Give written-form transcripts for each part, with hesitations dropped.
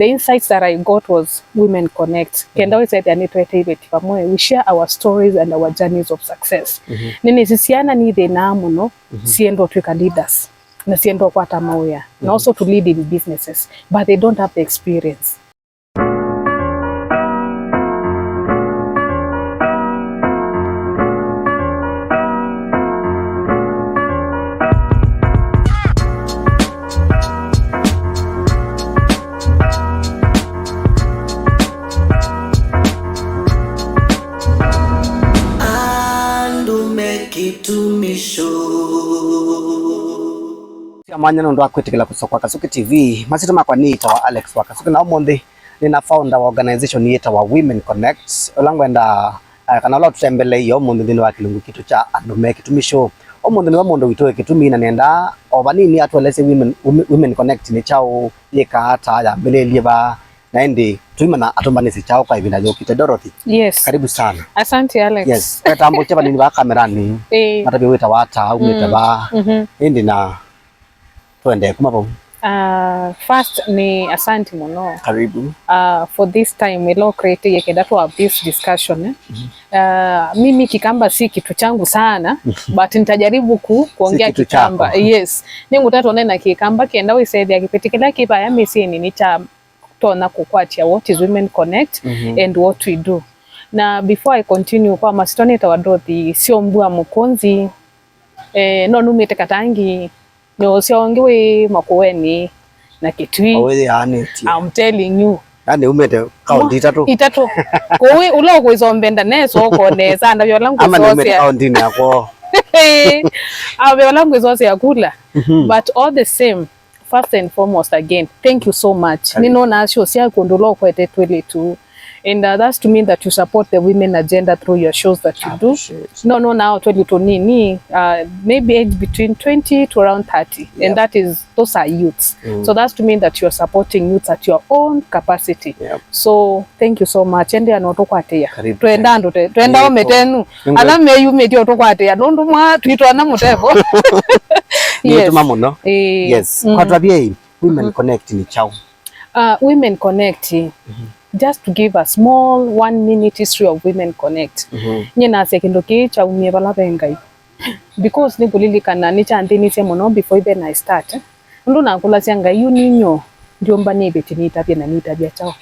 The insights that I got was Women Connect. Kenda we said we share our stories and our journeys of success. Nini sisiana ni the namuno siendo twika leaders na siendo kwa tamauya and also to lead in businesses, but they don't have the experience. Amanya ndo akwitikila kusokwa Kasuki TV masito makwa nita wa Alex wa Kasuki na omondi nina founder wa organization yeta wa Women Connect olangwenda kana lo tutembele yo omondi ndino wa kilungu kitu cha Andume Kitumisho omondi ni wa mondo witoe kitumi na nenda obanini atwelese Women Connect ni chao yeka hata ya mbele liba na ndi tuimana atombanisi chao kwa ibina yokite Dorothy. Yes. Karibu sana. Asante Alex. Yes. Kwa tambo cheba nini wa kamerani. Matabi weta wata umeta ba. Ndi na tuende kumapo. First ni asante mono. Karibu. For this time we lo create yekedato of this discussion. Mimi kikamba si kitu changu sana but nitajaribu kuongea si kikamba. Yes. Ningu tatu nena kikamba kenda we said yakipetikela kipa ya misini ni cha tona kukwatia what is Women Connect and what we do. Na before I continue kwa masitoni tawadoti sio mbua mukonzi no numete katangi no siongiwe makuweni na kitui. I'm telling you. Yani umete kaunti itatu. Kowe ulo kuizombenda neso koneza ndavyo langu ama umete kaunti yako. Avyo langu izose yakula. But all the same, first and foremost again, thank you so much. Nino na sio sia kondolo kwa tetwele tu. And that's to mean that you support the women agenda through your shows that you do. No, now 20 to nini, maybe age between 20 to around 30. Yep. And that is, those are youths. So that's to mean that you're supporting youths at your own capacity. Yep. So thank you so much. Ende anotokwatea. Tuenda ometenu. Alame yu meti otokwatea. Nondu mwa tuitwana mutevo. Yes. Yes. Kwa tabia Women Connect ni chao. Women Connect. Just to give a small 1 minute history of Women Connect. Nyena sekindo ki cha umye bala bengai. Because ni kulilika ni cha antini se mono before even I start. Ndo na kula sianga yu ninyo ndio mbani beti ni tabia na ni tabia chao.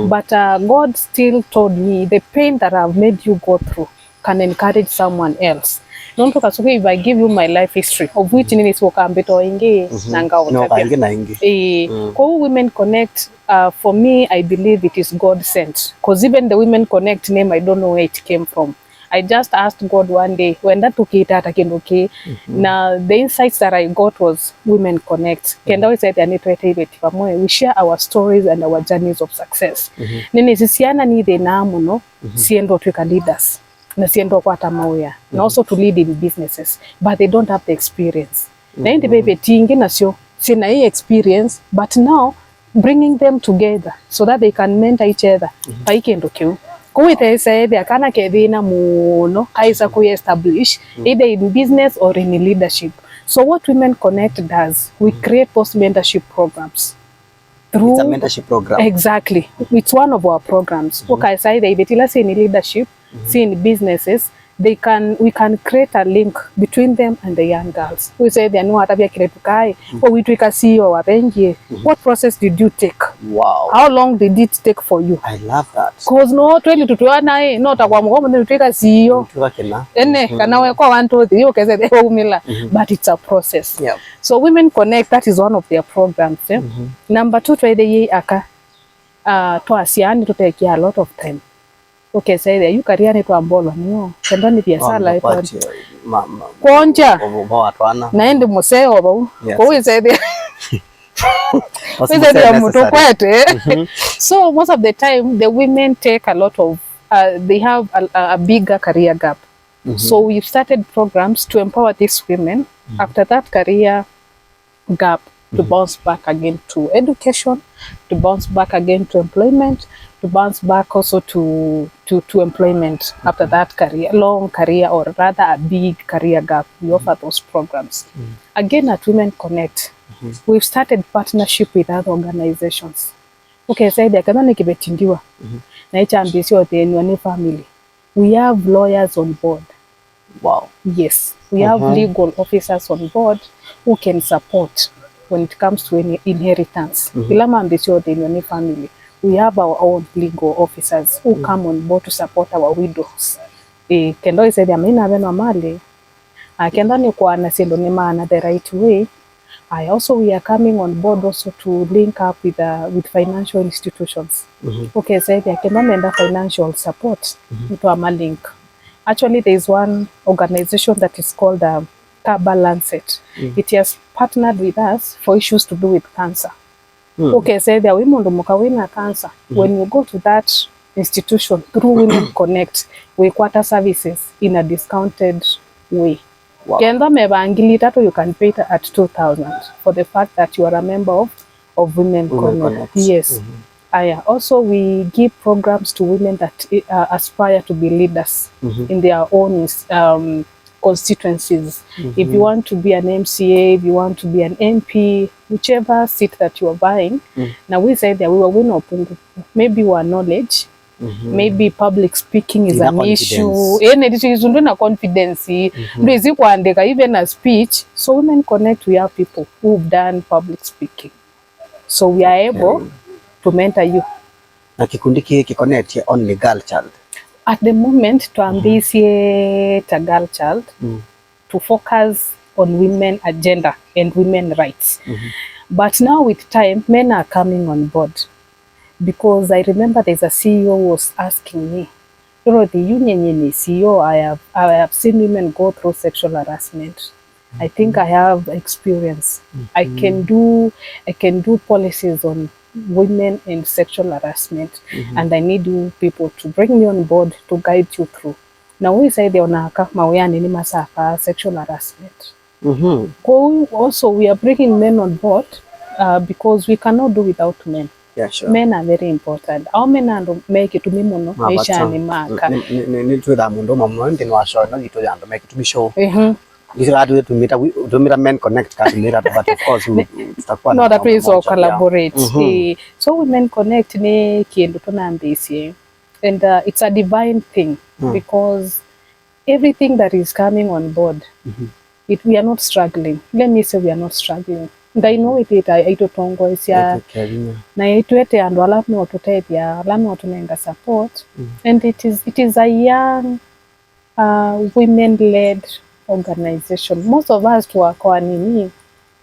But God still told me the pain that I've made you go through can encourage someone else. Nonto kasuke if I give you my life history of which nini soka mbeto ingi nanga otabia. No ingi. Kwa Women Connect for me I believe it is God sent, because even the Women Connect name I don't know where it came from. I just asked God one day when that tukita takindoke na the insights that I got was Women Connect. Kenda we said we share our stories and our journeys of success. Nini sisiana ni the namuno siendo twika leaders na siendo kwa tamauya and also to lead in businesses, but they don't have the experience. Na hindi bebe tingi na sio sina hii experience, but now bringing them together so that they can mentor each other. Paikendo kiu. Kuwite said akana kethina muno kaisa ku establish either in business or in leadership. So what Women Connect does, we create those mentorship programs. Through, it's a mentorship program. Exactly. It's one of our programs. Okay, say they betila say in leadership, see in businesses, we can create a link between them and the young girls. We say they know how to be kiretukai or we tweak a CEO or benji. What process did you take? Wow. How long did it take for you? I love that. Cause no 20 to 20 not a woman tweak a CEO. Ene kana we kwa 1 2 3 okay say umila, but it's a process. Yep. So Women Connect, that is one of their programs. Number 2 twede ye aka to asiani to take a lot of time. Okay, say there you kariani to ambolo niyo kenda ni biashara ipo konja naende museo bau kwa say there so most of the time the women take a lot of they have a bigger career gap. So we've started programs to empower these women after that career gap to bounce back again to education, to bounce back again to employment, to bounce back also to employment after that long career or rather a big career gap. We offer those programs. Again at Women Connect, we've started partnership with other organizations. Okay, said akana nikibetindiwa. Na ichambisio tenwa ni family. We have lawyers on board. Wow. Yes, we have legal officers on board who can support when it comes to any inheritance. Ila mambisio tenwa ni family. We have our own legal officers who come on board to support our widows. Kendo isaidi amina veno mali. Kenda ni kwa nasindo ni maana the right way. Also, we are coming on board also to link up with financial institutions. Okay, so I can lend financial support to a link. Actually, there is one organization that is called Kaba Lancet. It has partnered with us for issues to do with cancer. Okay, so there women who cancer. When you go to that institution through Women Connect, we quarter services in a discounted way. Wow. You can pay it at 2,000 for the fact that you are a member of Women Connect. Yes. Also, we give programs to women that aspire to be leaders in their own constituencies. If you want to be an MCA, if you want to be an MP, whichever seat that you are buying, now we say that we will win open. Maybe our knowledge. Maybe public speaking is an issue. Na confidence. Even a speech. So Women Connect, we have people who've done public speaking. So we are able to mentor you. Na kikundi connect only girl child. At the moment, to ambitiate a girl child to focus on women agenda and women rights. But now with time, men are coming on board. Because I remember there's a CEO who was asking me, the union in the CEO, I have seen women go through sexual harassment. I think I have experience. I can do policies on women and sexual harassment, and I need you people to bring me on board to guide you through. Now we say sexual harassment. Also, we are bringing men on board because we cannot do without men. Yeah, sure. Men are very important. How men are make it to me mono maisha ni maka. Ni tu da mundo mama ndi no asho no ito yando make it to me show. This is how to meet Men Connect but of course tutakuwa no that is all collaborate. So Women Connect ni kiendo tunaambisi and it's a divine thing because everything that is coming on board we are not struggling. Let me say we are not struggling. I know it itotongoisia na itwete andu alafu otutethia alafu otunenga support and it is a young women led organization. Most of us kwa nini,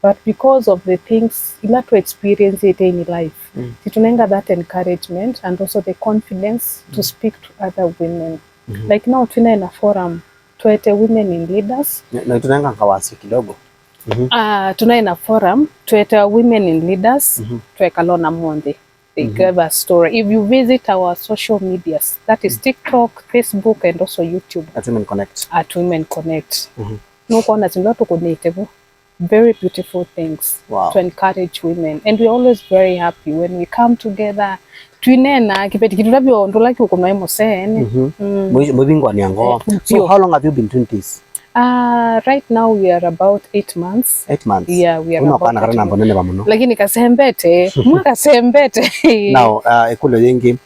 but because of the things ila to experience it in life tunenga that encouragement and also the confidence to speak to other women. Like now tuna in a forum tuete women in leaders na tunenga kawasi kidogo. Tuna in a forum tuete women in leaders tueka Lona Monde. They gave a story. If you visit our social medias, that is TikTok, Facebook, and also YouTube. At Women Connect. At Women Connect. No corners in lot of very beautiful things to encourage women, and we're always very happy when we come together. Twinena kipeti kitu labio ndola ki ukomai mosene. Mwibingwa ni ango. So how long have you been doing this? Right now we are about 8 months. 8 months. Yeah, we are about 8 months. Lakini kasembete, mwaka sembete. Now, ekule yengi,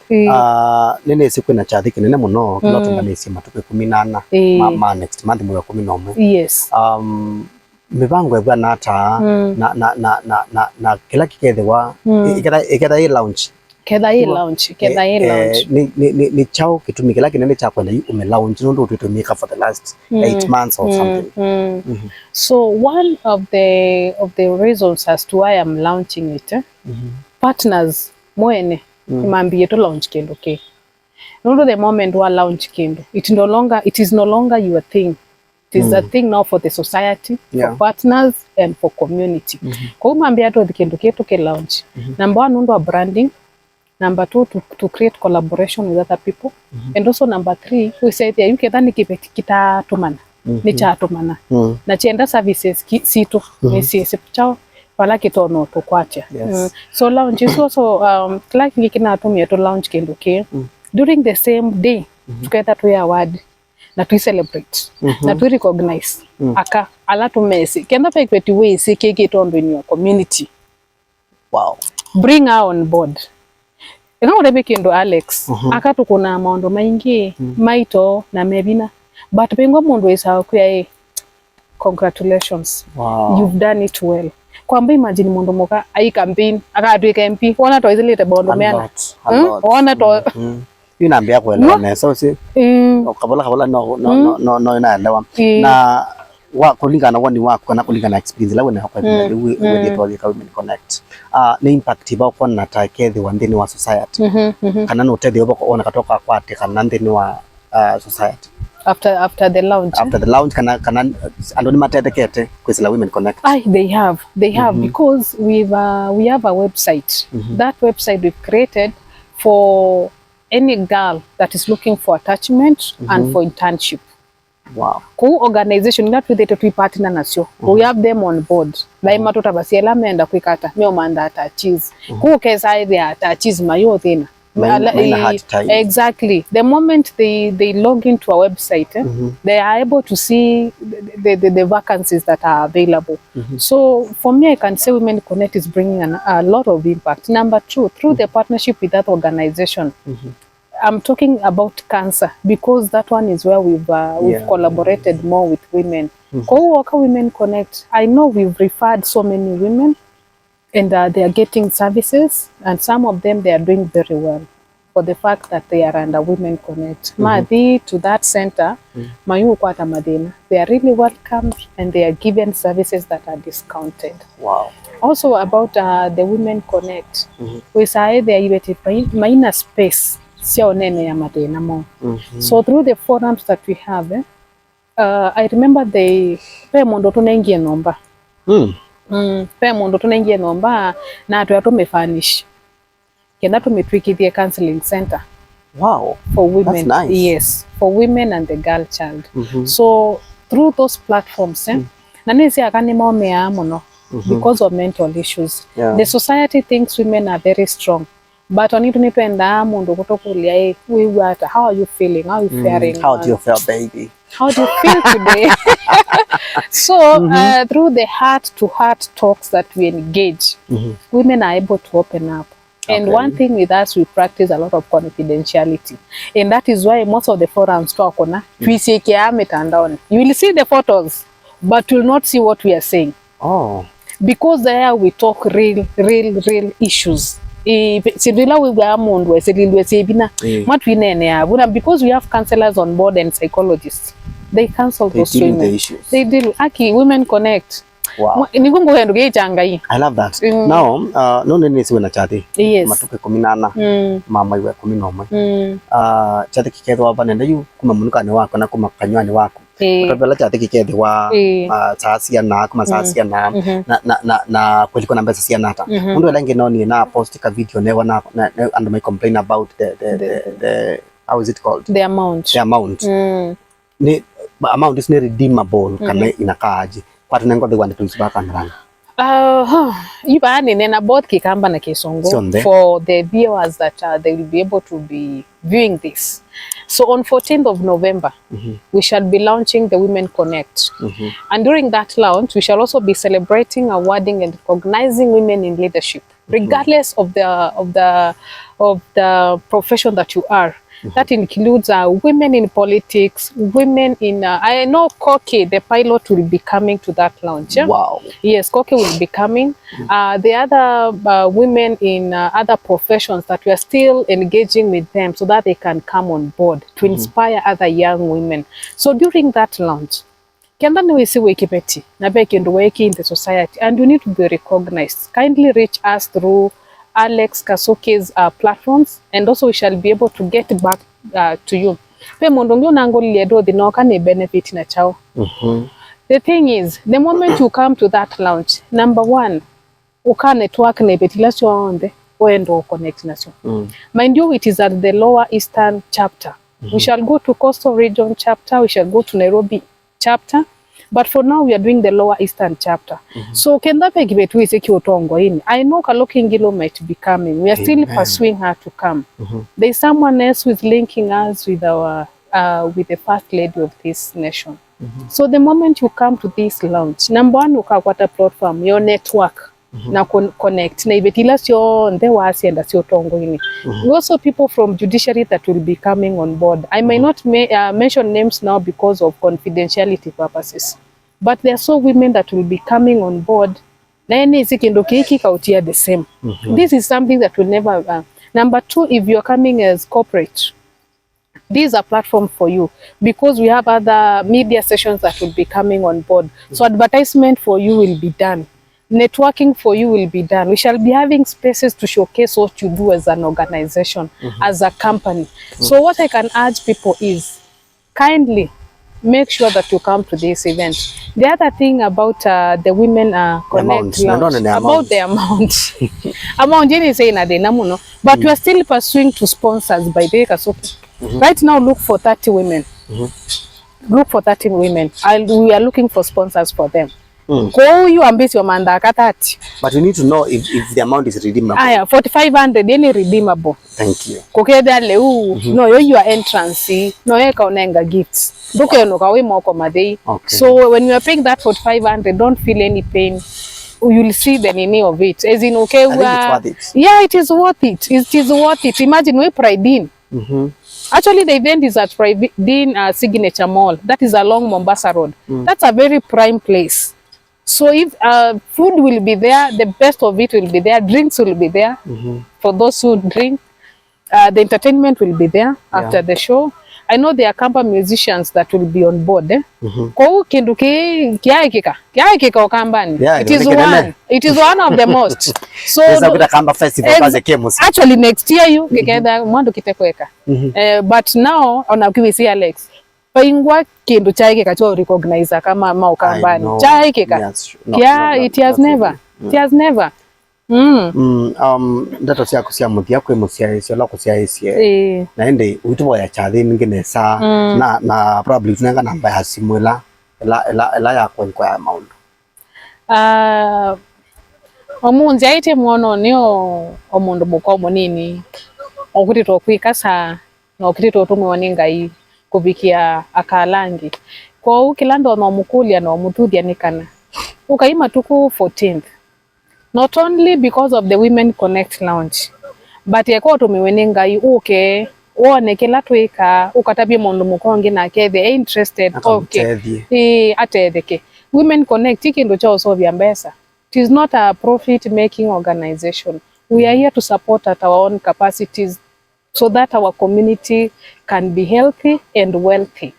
nene siku na chathiki nene muno, kila tumanisi matupe 18 ma next month mwe 11. Yes. Mibango ebwa nata na kila kikethewa iketa hii launch. Kedha hii launch. Ni chao kitumi kila kinene cha kwenda ume launch ndo ututumika for the last 8 months or something. So one of the reasons as to why I'm launching it, partners mwene imambie to launch kendo ke. No, the moment we launch kendo, it is no longer your thing. It is a thing now for the society, for partners and for community. Kwa umambia to the kendo ke to ke launch. Number 1 ndo branding. Number 2, to create collaboration with other people. And also number 3, we say that you can kipeti kita tumana. Ni cha tumana. Na chienda services situ. Ni siese chao wala kitono to kwacha. So launch is also like ngikina atumia to launch kendo ke. During the same day, together to award. Na to celebrate. Na to recognize. Aka ala to mesi. Kenda pa ikweti we si keke tondo in your community. Wow. Bring her on board. eka urebe kindu Alex akatu kuna maondo maingi maito na mebina but pengo mundu isa kuya congratulations. Wow. You've done it well. Kwamba imagine mundu moka ai campaign akatwika MP wona to izilete bondo meana wona to inaambia kuelewa na so si kabla no inaelewa na wa kulingana wani wako na kulingana experience lawe na hapo with the Women Connect ni impact ba kwa na takethi wa ndini wa society kana no tedi oboko ona katoka kwate kana ndini wa society after the launch kana andoni matete kwesila Women Connect. They have because we have a website. That website we've created for any girl that is looking for attachment and for internship. Wow. Ku organization that with the partner nasyo. We have them on board. Daima tutabasiela menda kwikata meo manda attaches. Ku kesa ile attaches mayo thina. Exactly. The moment they log into our website, they are able to see the vacancies that are available. So for me, I can say Women Connect is bringing a lot of impact. Number two, through the partnership with that organization, I'm talking about cancer because that one is where we've collaborated more with women. Women Connect, I know we've referred so many women and they are getting services, and some of them they are doing very well for the fact that they are under Women Connect. To that center, they are really welcomed and they are given services that are discounted. Wow. Also about the Women Connect, we say they are minor space. So through the forums that we have, I remember they pay mondo tunaingia nomba. Pay mondo tunaingia nomba na tumefanish. Kenda tumetwikithia counseling center. Wow. For women. That's nice. Yes, for women and the girl child. So through those platforms, na nisi akani maomea mono because of mental issues. The society thinks women are very strong. But on it, how are you feeling? How are you faring? How do you feel, baby? How do you feel today? So through the heart-to-heart talks that we engage, women are able to open up. And one thing with us, we practice a lot of confidentiality. And that is why most of the forums talk on, you will see the photos, but you will not see what we are saying. Oh. Because there we talk real issues. Because we have counselors on board and psychologists, they counsel those women. The issues. They deal. Women Connect. Wow. I love that. Now, no nisiwe na chati. Yes. Matuke 18 mama iwe 11. Chati kikethwa hapa nenda yu kuma munukane wako na kuma kanywani wako. Utabela chati kikethwa sasia na kuma sasia na kuliko na mbesa sia nata. Mundu elange noni na post ka video newa na and my complain about the how is it called? The amount. The amount. Ni amount is redeemable kana inakaaje. Patunengo the one to back and run. Nena both Kikamba na Kisongo for the viewers that they will be able to be viewing this. So on 14th of November, we shall be launching the Women Connect. And during that launch, we shall also be celebrating, awarding and recognizing women in leadership, regardless of the profession that you are. That includes women in politics, women in... I know Koke, the pilot, will be coming to that launch. Yeah? Wow. Yes, Koke will be coming. The other women in other professions that we are still engaging with them so that they can come on board to inspire other young women. So during that launch, in the society, and you need to be recognized. Kindly reach us through Alex Kasuke's platforms, and also we shall be able to get back to you. The thing is, the moment you come to that launch, number one, uka network connect. Mind you, it is at the Lower Eastern chapter. We shall go to Coastal Region chapter, we shall go to Nairobi chapter. But for now, we are doing the Lower Eastern chapter. So, I know Kaloki Ngilo might be coming. We are still pursuing her to come. There is someone else who is linking us with our with the first lady of this nation. So, the moment you come to this launch, number one, you can platform your network. na connect na ibetila sio nde wasi enda sio tongo ini. Also people from judiciary that will be coming on board. I may not mention names now because of confidentiality purposes, but there are so women that will be coming on board na ene sikindo kiki kautia the same. This is something that will never number 2, if you are coming as corporate, this is a platform for you because we have other media sessions that will be coming on board. So advertisement for you will be done. Networking for you will be done. We shall be having spaces to showcase what you do as an organization, as a company. So what I can urge people is kindly make sure that you come to this event. The other thing about the Women Connect Lounge, about the amount. Amount is saying that no, but we are still pursuing to sponsors by the Kasuki. Right now, look for 30 women. Look for 30 women. We are looking for sponsors for them. Go you ambitious manda katati. But you need to know if the amount is redeemable. 4,500 any redeemable. Thank you. Kokeda leu no your entrance no kaunenga gifts. Duke no kawe moko madei. So when you are paying that 4,500, don't feel any pain. You'll see the nini of it. As in okay, yeah, it is worth it. It is worth it. Imagine we Pride in. Actually, the event is at Pride in Signature Mall. That is along Mombasa Road. That's a very prime place. So if food will be there, the best of it will be there. Drinks will be there for those who drink. The entertainment will be there after the show. I know there are company musicians that will be on board. Kwa kinduki kiaikika okambani. It is one of the most. So actually next year you kikenda mwandu kitekweka. But now on akiwisi Alex. Paingwa kindu chaike kacho recognize kama maukambani. Chaike ka. Yeah, it has never. It has never. Ndato cia kucia muthia kwi mucia icio la kucia icie na ende uitwo ya chathi nginesa na probably tunanga namba ya simu ela ya kwa ya maundu omunzi aite mwono nio omundu mukomo nini okuti tokwikasa na okuti totumwe ngai kubikia akalangi kwa ukilando no mukulia no mututhia nikana ukaima tuku 14th. Not only because of the Women Connect Lounge, but yako tumewenenga uke one kila tweka ukatabia mundu mukonge na ke they interested okay atetheke Women Connect ikindo chao so vya mbesa. It is not a profit making organization. We are here to support at our own capacities so that our community can be healthy and wealthy.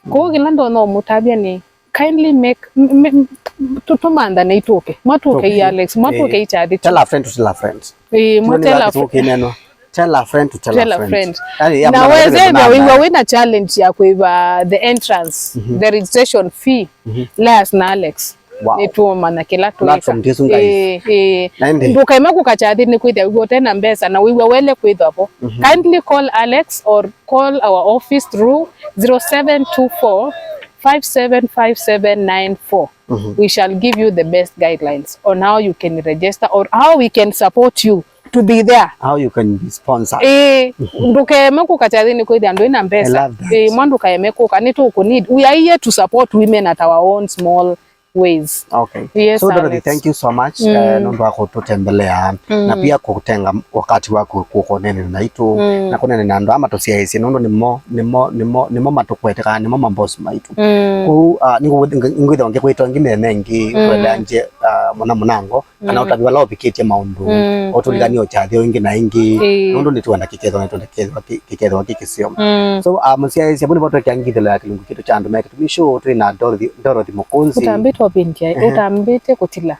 Kwa gilando no mutabia ni kindly make tutumanda na itoke matuke Alex matuke ichadi tell a friend to tell a friend tell a friend to tell a friend na wezenda we win a challenge ya kuiva the entrance the registration fee last na Alex nituoma na kila tuweka nduka imeku kachadi ni kwithia ugo tena mbesa na wiwe wele kwithia hapo kindly call Alex or call our office through 0724 575794. We shall give you the best guidelines on how you can register or how we can support you to be there. How you can be sponsored. Nduke meku kachadini kwithia ndo ina mbesa. Mwandu kaemeku kanitu kunid. We are here to support women at our own small ways. Okay. Yes, so Dorothy, thank you so much. Nondo wako tutembelea na pia kutenga wakati wako kukonene na itu na kunene na ndo ama tosiaisi nondo nimo matukweteka nimo mambosi maitu ku ningo onge kweto ngime nengi kwenda nje mona munango kana utabiwa lao pikete maundu otuligani ochathio ingi na ingi nondo nitwanda kiketho kikisio so musiaisi abuni boto kyangithelo ya kilungu kitu cha ndume kitumisho twina Dorothy Mukunzi bintia utambite kutila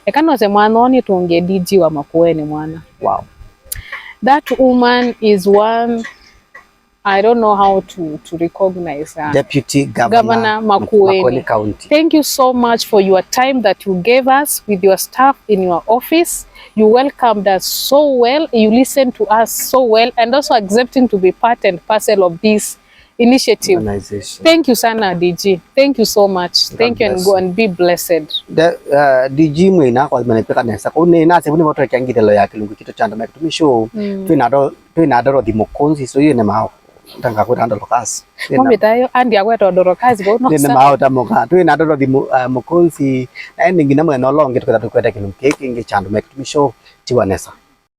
ekanoze mwana oni tunge DJ wa Makueni mwana. Wow, that woman is one I don't know how to recognize her. Deputy Governor Makueni County. Thank you so much for your time that you gave us with your staff in your office. You welcomed us so well, you listened to us so well, and also accepting to be part and parcel of this initiative. Thank you sana DG. Thank you so much. Thank you and go and be blessed. The DG mwina kwa manepeka nesa. Une nase buni watu kyangithelo ya kilungu kitu chanda mekutumisho. Twina Dorothy Mukunzi so yene tanga kwenda ndo kasi Mami tayo andi agweta ndoro kazi bono nina mauta moka tu ina ndo di mukunzi na ningi namwe no longe tukwenda kinum keki ngi chandu mek show tiwanesa